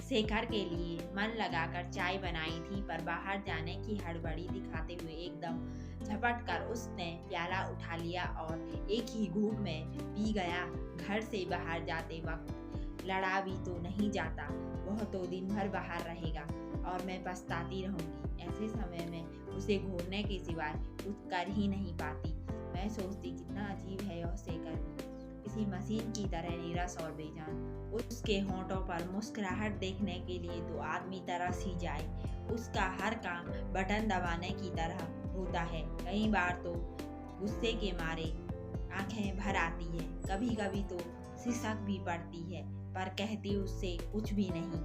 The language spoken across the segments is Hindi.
शेखर के लिए मन लगाकर चाय बनाई थी, पर बाहर जाने की हड़बड़ी दिखाते हुए एकदम झपट कर उसने प्याला उठा लिया और एक ही घूंट में पी गया। घर से बाहर जाते वक्त लड़ा भी तो नहीं जाता, वह तो दिन भर बाहर रहेगा और मैं पछताती रहूंगी। ऐसे समय में उसे घूरने के सिवाय कुछ कर ही नहीं पाती। मैं सोचती कितना अजीब है यह शेखर, किसी मशीन की तरह नीरस और बेजान। उसके होंठों पर मुस्कुराहट देखने के लिए तो आदमी तरस ही जाए। उसका हर काम बटन दबाने की तरह होता है। कई बार तो गुस्से के मारे आंखें भर आती है, कभी कभी तो सिसक भी पड़ती है, पर कहती उससे कुछ भी नहीं।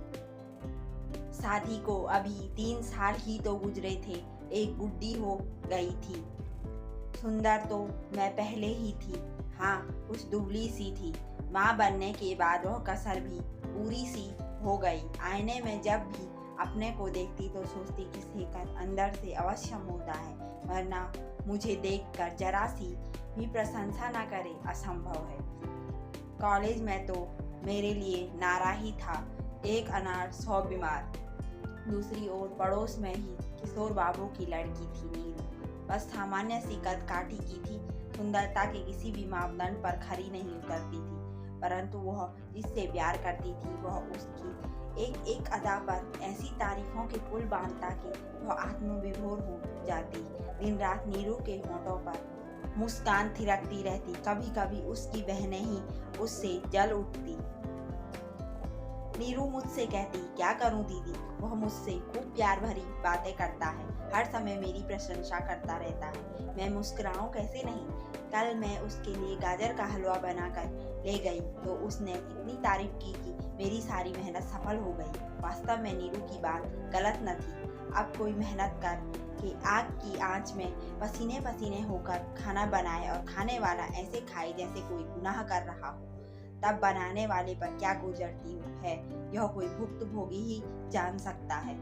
शादी को अभी 3 साल ही तो गुजरे थे, एक बुढ़ी हो गई थी। सुंदर तो मैं पहले ही थी, हाँ कुछ दुबली सी थी। माँ बनने के बाद वह कसर भी पूरी सी हो गई। आईने में जब भी अपने को देखती तो सोचती कि शेखर अंदर से अवश्य होता है, वरना मुझे देखकर जरा सी भी प्रशंसा न करे असंभव है। कॉलेज में तो मेरे लिए नारा ही था, एक अनार 100 बीमार। दूसरी ओर पड़ोस में ही किशोर बाबू की लड़की थी नीरू, बस सामान्य सी कद काठी की थी, सुंदरता के किसी भी मापदंड पर खरी नहीं उतरती थी। परंतु वह जिससे प्यार करती थी वह उसकी एक एक अदा पर ऐसी तारीफों के पुल बांधता कि वह आत्मविभोर हो जाती। दिन रात नीरू के होंठों पर मुस्कान थिरकती रहती, कभी कभी उसकी बहनें ही उससे जल उठती। नीरू मुझसे कहती, क्या करूं दीदी, वह मुझसे खूब प्यार भरी बातें करता है, हर समय मेरी प्रशंसा करता रहता है, मैं मुस्कुराऊं कैसे नहीं। कल मैं उसके लिए गाजर का हलवा बनाकर ले गई तो उसने इतनी तारीफ की कि मेरी सारी मेहनत सफल हो गई। वास्तव में नीरू की बात गलत न थी। अब कोई मेहनत कर के आग की आंच में पसीने पसीने होकर खाना बनाए और खाने वाला ऐसे खाए जैसे कोई गुनाह कर रहा हो, तब बनाने वाले पर क्या गुजरती है यह कोई भुक्तभोगी ही जान सकता है।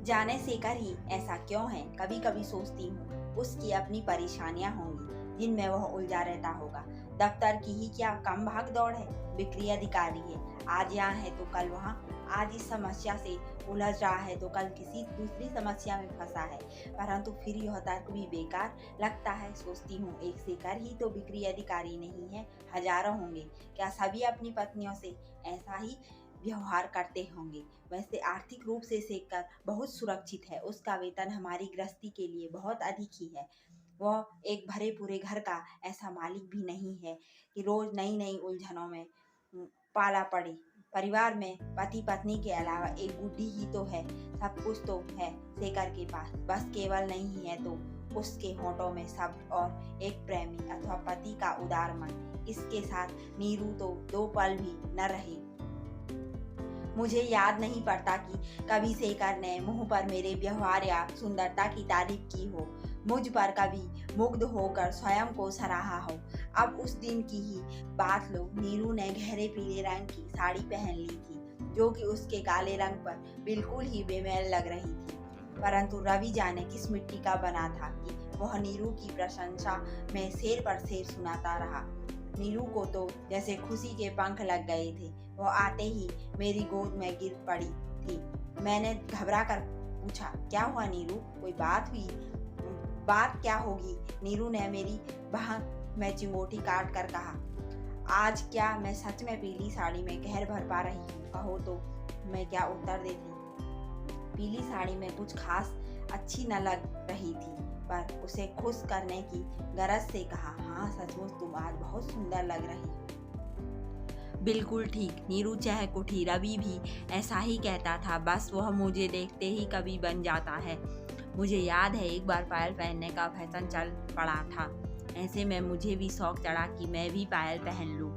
जाने शेखर ही ऐसा क्यों है, कभी कभी सोचती हूँ उसकी अपनी परेशानियां होंगी जिनमें वह उलझा रहता होगा। दफ्तर की ही क्या कम भाग दौड़ है, बिक्री अधिकारी है, आज यहाँ है तो कल वहाँ, आज इस समस्या से उलझ रहा है तो कल किसी दूसरी समस्या में फंसा है। परंतु फिर यह तर्क भी बेकार लगता है। सोचती हूँ एक शेखर ही तो बिक्री अधिकारी नहीं है, हजारों होंगे। क्या सभी अपनी पत्नियों से ऐसा ही व्यवहार करते होंगे? वैसे आर्थिक रूप से शेखर बहुत सुरक्षित है, उसका वेतन हमारी गृहस्थी के लिए बहुत अधिक ही है। वह एक भरे पूरे घर का ऐसा मालिक भी नहीं है कि रोज नई नई उलझनों में पाला पड़े। परिवार में पति पत्नी के अलावा एक बुढ़ी ही तो है, सब कुछ तो है शेखर के पास, बस केवल नहीं है तो उसके होंठों में शब्द और एक प्रेमी अथवा पति का उदार मन। इसके साथ नीरू तो 2 पल भी न रही। मुझे याद नहीं पड़ता कि कभी शेखर ने मुंह पर मेरे व्यवहार या सुंदरता की तारीफ की हो, मुझ पर कभी मुग्ध होकर स्वयं को सराहा हो। अब उस दिन की ही बात लो, नीरू ने गहरे पीले रंग की साड़ी पहन ली थी, जो कि उसके काले रंग पर बिल्कुल ही बेमेल लग रही थी। परंतु रवि जाने किस मिट्टी का बना था कि वह नीरू की प्रशंसा में शेर पर शेर सुनाता रहा। नीरू को तो जैसे खुशी के पंख लग गए थे। वह आते ही मेरी गोद में गिर पड़ी थी। मैंने घबरा कर पूछा, क्या हुआ नीरू, कोई बात हुई? बात क्या होगी, नीरू ने मेरी बाह में चिंगोटी काट कर कहा। आज क्या मैं सच में पीली साड़ी में कहर भर पा रही हूँ? कहो तो मैं क्या उत्तर देती। पीली साड़ी में कुछ खास अच्छी न लग रही थी, पर उसे खुश करने की गरज से कहा, हाँ सचमुच तुम आज बहुत सुंदर लग रही हो। बिल्कुल ठीक, नीरू चाहे कुठी, रवि भी ऐसा ही कहता था, बस वह मुझे देखते ही कभी बन जाता है। मुझे याद है एक बार पायल पहनने का फैशन चल पड़ा था, ऐसे में मुझे भी शौक चढ़ा कि मैं भी पायल पहन लूं।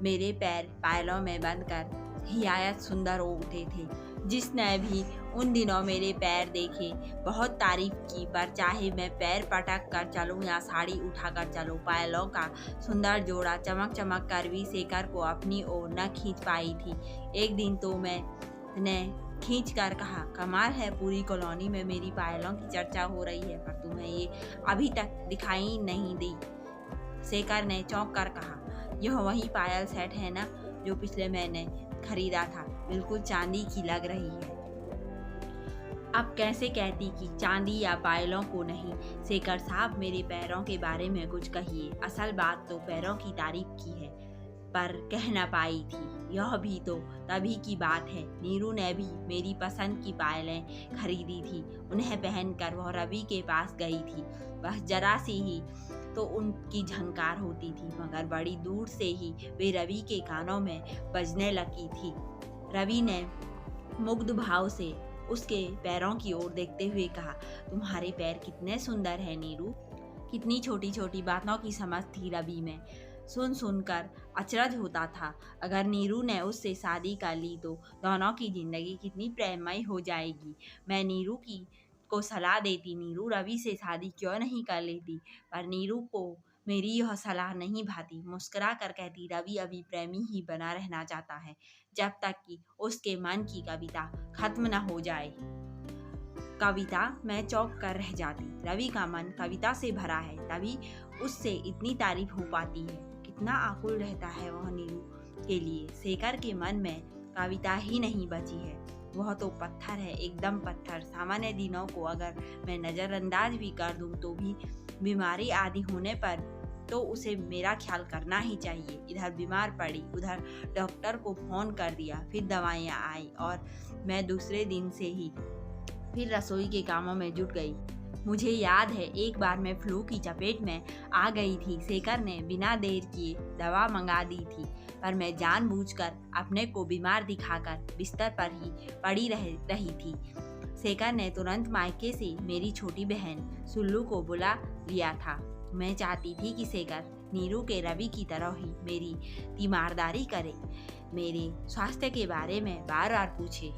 मेरे पैर पायलों में बंद कर हियायत सुंदर हो उठे थे। जिसने भी उन दिनों मेरे पैर देखे बहुत तारीफ की, पर चाहे मैं पैर पटक कर चलूं या साड़ी उठा कर चलूं, पायलों का सुंदर जोड़ा चमक चमक कर भी शेखर को अपनी ओर न खींच पाई थी। एक दिन तो मैंने खींच कर कहा, कमाल है, पूरी कॉलोनी में मेरी पायलों की चर्चा हो रही है, पर तुम्हें ये अभी तक दिखाई नहीं दी। शेखर ने चौंक कर कहा, यह वही पायल सेट है ना जो पिछले महीने खरीदा था, बिल्कुल चांदी की लग रही है। अब कैसे कहती कि चांदी या पायलों को नहीं। शेखर साहब, मेरे पैरों के बारे में कुछ कहिए। असल बात तो पैरों की तारीफ की है, पर कह न पाई थी। यह भी तो तभी की बात है। नीरू ने भी मेरी पसंद की पायलें खरीदी थी। उन्हें पहनकर वह रवि के पास गई थी। बस जरा सी ही तो उनकी झंकार होती थी, मगर बड़ी दूर से ही वे रवि के कानों में बजने लगी थी। रवि ने मुग्ध भाव से उसके पैरों की ओर देखते हुए कहा, तुम्हारे पैर कितने सुंदर हैं नीरू। कितनी छोटी छोटी बातों की समझ थी रवि में। सुन सुनकर अचरज होता था। अगर नीरू ने उससे शादी कर ली तो दोनों की जिंदगी कितनी प्रेममय हो जाएगी। मैं नीरू को सलाह देती, नीरू रवि से शादी क्यों नहीं कर लेती, पर नीरू को मेरी यह सलाह नहीं भाती। मुस्कुरा कर कहती, रवि अभी प्रेमी ही बना रहना चाहता है, जब तक कि उसके मन की कविता खत्म न हो जाए। कविता? मैं चौंक कर रह जाती। रवि का मन कविता से भरा है, तभी उससे इतनी तारीफ हो पाती है। कितना आकुल रहता है वह नीरू के लिए। शेखर के मन में कविता ही नहीं बची है। वह तो पत्थर है, एकदम पत्थर। सामान्य दिनों को अगर मैं नज़रअंदाज भी कर दूं तो भी बीमारी आदि होने पर तो उसे मेरा ख्याल करना ही चाहिए। इधर बीमार पड़ी, उधर डॉक्टर को फ़ोन कर दिया, फिर दवाइयाँ आई और मैं दूसरे दिन से ही फिर रसोई के कामों में जुट गई। मुझे याद है एक बार मैं फ्लू की चपेट में आ गई थी। शेखर ने बिना देर किए दवा मंगा दी थी, पर मैं जानबूझकर अपने को बीमार दिखाकर बिस्तर पर ही पड़ी रही थी। शेखर ने तुरंत मायके से मेरी छोटी बहन सुल्लू को बुला लिया था। मैं चाहती थी कि शेखर नीरू के रवि की तरह ही मेरी तीमारदारी करे, मेरे स्वास्थ्य के बारे में बार बार पूछे,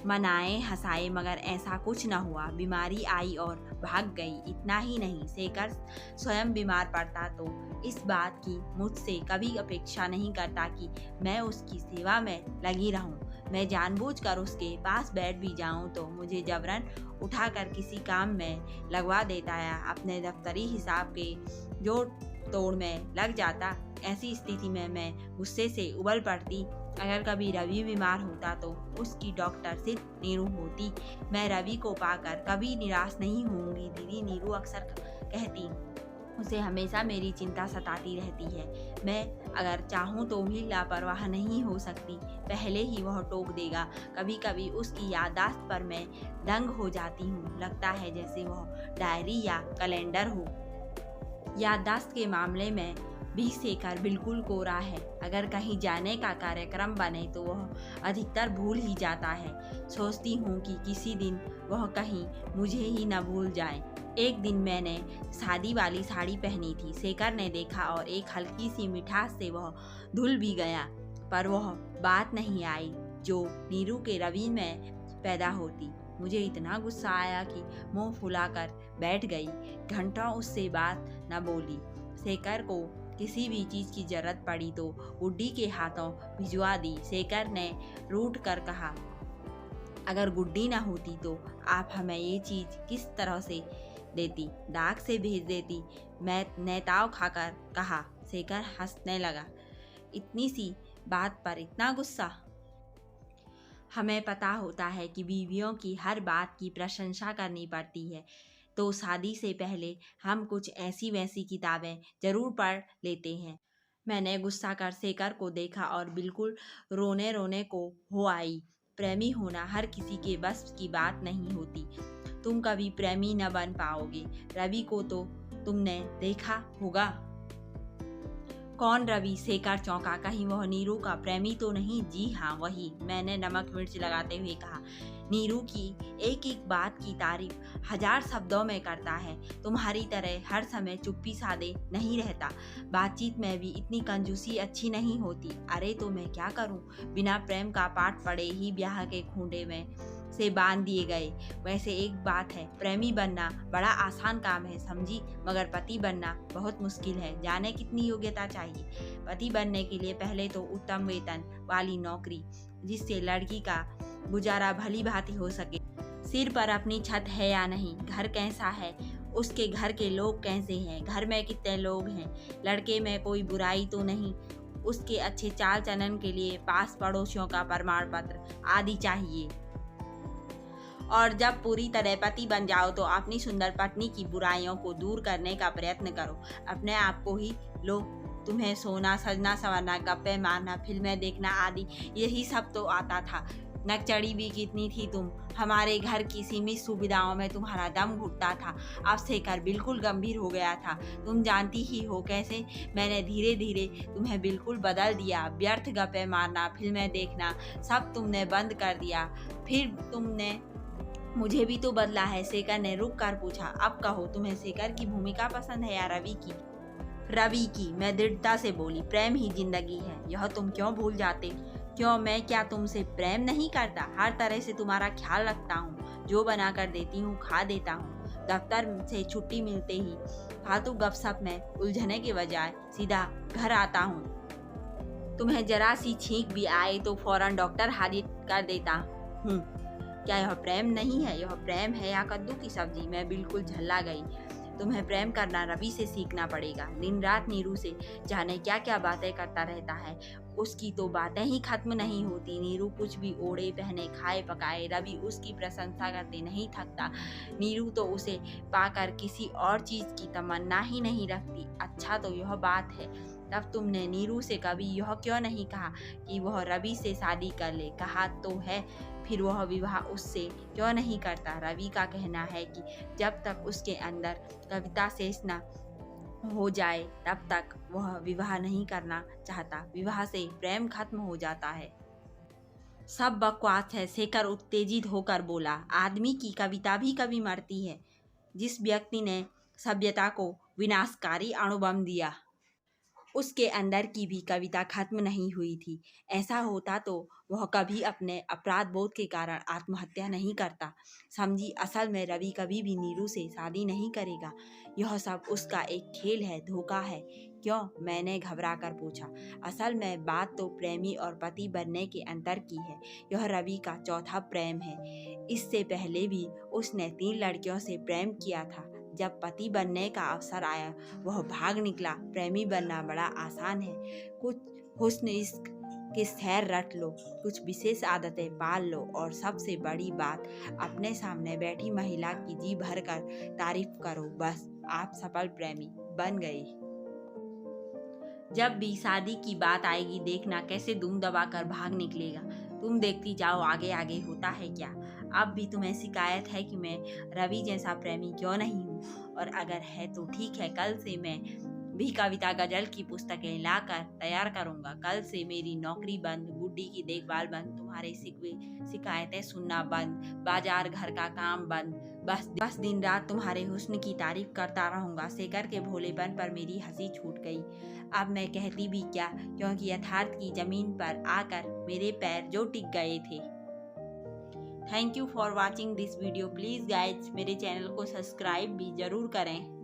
मनाए हंसाए, मगर ऐसा कुछ न हुआ। बीमारी आई और भाग गई। इतना ही नहीं, शेखर स्वयं बीमार पड़ता तो इस बात की मुझसे कभी अपेक्षा नहीं करता कि मैं उसकी सेवा में लगी रहूं। मैं जानबूझकर उसके पास बैठ भी जाऊं तो मुझे जबरन उठाकर किसी काम में लगवा देता है। अपने दफ्तरी हिसाब के जोड़ तोड़ में लग जाता। ऐसी स्थिति में मैं गुस्से से उबल पड़ती। अगर कभी रवि बीमार होता तो उसकी डॉक्टर सिर्फ नीरू होती। मैं रवि को पाकर कभी निराश नहीं होंगी। दीदी नीरू अक्सर कहती, उसे हमेशा मेरी चिंता सताती रहती है। मैं अगर चाहूँ तो भी लापरवाह नहीं हो सकती, पहले ही वह टोक देगा। कभी कभी उसकी याददाश्त पर मैं दंग हो जाती हूँ। लगता है जैसे वह डायरी या कैलेंडर हो। याददाश्त के मामले में भी शेखर बिल्कुल कोरा है। अगर कहीं जाने का कार्यक्रम बने तो वह अधिकतर भूल ही जाता है। सोचती हूँ कि किसी दिन वह कहीं मुझे ही न भूल जाए। एक दिन मैंने शादी वाली साड़ी पहनी थी। शेखर ने देखा और एक हल्की सी मिठास से वह धुल भी गया, पर वह बात नहीं आई जो नीरू के रवि में पैदा होती। मुझे इतना गुस्सा आया कि मुंह फुलाकर बैठ गई। घंटों उससे बात न बोली। शेखर को किसी भी चीज़ की जरूरत पड़ी तो गुड्डी के हाथों भिजवा दी। शेखर ने रूठ कर कहा, अगर गुड्डी ना होती तो आप हमें ये चीज़ किस तरह से देती? डाक से भेज देती। मैं नेताव खाकर कहा। शेखर हंसने लगा। इतनी सी बात पर इतना गुस्सा? हमें पता होता है कि बीवियों की हर बात की प्रशंसा करनी पड़ती है, तो शादी से पहले हम कुछ ऐसी वैसी किताबें जरूर पढ़ लेते हैं। मैंने गुस्सा कर शेखर को देखा और बिल्कुल रोने रोने को हो आई। प्रेमी होना हर किसी के बस की बात नहीं होती। तुम कभी प्रेमी न बन पाओगे। रवि को तो तुमने देखा होगा। कौन रवि? शेखर चौंका। कहीं वह नीरू का प्रेमी तो नहीं? जी हाँ, वही। मैंने नमक मिर्च लगाते हुए कहा। नीरू की एक एक बात की तारीफ 1000 शब्दों में करता है। तुम्हारी तरह हर समय चुप्पी साधे नहीं रहता। बातचीत में भी इतनी कंजूसी अच्छी नहीं होती। अरे तो मैं क्या करूं? बिना प्रेम का पाठ पढ़े ही ब्याह के खूंटे में से बांध दिए गए। वैसे एक बात है, प्रेमी बनना बड़ा आसान काम है समझी, मगर पति बनना बहुत मुश्किल है। जाने कितनी योग्यता चाहिए। पति बनने के लिए पहले तो उत्तम वेतन वाली नौकरी, जिससे लड़की का गुजारा भली भांति हो सके। सिर पर अपनी छत है या नहीं, घर कैसा है, उसके घर के लोग कैसे हैं, घर में कितने लोग हैं, लड़के में कोई बुराई तो नहीं, उसके अच्छे चाल चलन के लिए पास पड़ोसियों का प्रमाण पत्र आदि चाहिए। और जब पूरी तरह पति बन जाओ तो अपनी सुंदर पत्नी की बुराइयों को दूर करने का प्रयत्न करो। अपने आप को ही लो। तुम्हें सोना, सजना, संवरना, गप्पे मारना, फिल्में देखना आदि यही सब तो आता था। नकचड़ी भी कितनी थी तुम। हमारे घर की सीमित सुविधाओं में तुम्हारा दम घुटता था। अब शेखर बिल्कुल गंभीर हो गया था। तुम जानती ही हो कैसे मैंने धीरे धीरे तुम्हें बिल्कुल बदल दिया। व्यर्थ गप्पे मारना, फिल्में देखना सब तुमने बंद कर दिया। फिर तुमने मुझे भी तो बदला है। शेखर ने रुक कर पूछा। अब कहो, तुम्हें शेखर की भूमिका पसंद है या रवि की? रवि की, मैं दृढ़ता से बोली। प्रेम ही जिंदगी है, यह तुम क्यों भूल जाते? क्यों, मैं क्या तुमसे प्रेम नहीं करता? हर तरह से तुम्हारा ख्याल रखता हूँ। जो बना कर देती हूँ खा देता हूँ। दफ्तर से छुट्टी मिलते ही फालतू गपशप में उलझने के बजाय सीधा घर आता हूँ। तुम्हें जरा सी छींक भी आए तो फौरन डॉक्टर हाजिर कर देता हूँ। क्या यह प्रेम नहीं है? यह प्रेम है या कद्दू की सब्जी? मैं बिल्कुल झल्ला गई। तुम्हें प्रेम करना रवि से सीखना पड़ेगा। दिन रात नीरू से जाने क्या क्या बातें करता रहता है। उसकी तो बातें ही खत्म नहीं होती। नीरू कुछ भी ओढ़े पहने खाए पकाए रवि उसकी प्रशंसा करते नहीं थकता। नीरू तो उसे पाकर किसी और चीज की तमन्ना ही नहीं रखती। अच्छा तो यह बात है, तब तुमने नीरू से कभी यह क्यों नहीं कहा कि वह रवि से शादी कर ले? कहा तो है, फिर वह विवाह उससे क्यों नहीं करता? रवि का कहना है कि जब तक उसके अंदर कविता शेष न हो जाए तब तक वह विवाह नहीं करना चाहता। विवाह से प्रेम खत्म हो जाता है। सब बकवास है, शेखर उत्तेजित होकर बोला। आदमी की कविता भी कभी मरती है। जिस व्यक्ति ने सभ्यता को विनाशकारी अणुबम दिया, उसके अंदर की भी कविता खत्म नहीं हुई थी। ऐसा होता तो वह कभी अपने अपराध बोध के कारण आत्महत्या नहीं करता। समझी, असल में रवि कभी भी नीरू से शादी नहीं करेगा। यह सब उसका एक खेल है, धोखा है। क्यों? मैंने घबरा कर पूछा। असल में बात तो प्रेमी और पति बनने के अंतर की है। यह रवि का चौथा प्रेम है। इससे पहले भी उसने 3 लड़कियों से प्रेम किया था। जब पति बनने का अवसर आया वह भाग निकला। प्रेमी बनना बड़ा आसान है। कुछ हुस्न इश्क के सैर रट लो, कुछ विशेष आदतें पाल लो और सबसे बड़ी बात, अपने सामने बैठी महिला की जी भर कर तारीफ करो। बस आप सफल प्रेमी बन गए। जब भी शादी की बात आएगी देखना कैसे दुम दबा कर भाग निकलेगा। तुम देखती जाओ आगे आगे होता है क्या। अब भी तुम्हें शिकायत है कि मैं रवि जैसा प्रेमी क्यों नहीं हूँ, और अगर है तो ठीक है, कल से मैं भी कविता गजल की पुस्तकें लाकर तैयार करूंगा। कल से मेरी नौकरी बंद, गुड्डी की देखभाल बंद, तुम्हारे शिकवे शिकायतें सुनना बंद, बाजार घर का काम बंद। बस दिन रात तुम्हारे हुस्न की तारीफ करता रहूंगा। शेखर के भोलेपन पर मेरी हंसी छूट गई। अब मैं कहती भी क्या, क्योंकि यथार्थ की जमीन पर आकर मेरे पैर जो टिक गए थे। Thank you for watching this video. Please guys मेरे चैनल को सब्सक्राइब भी ज़रूर करें।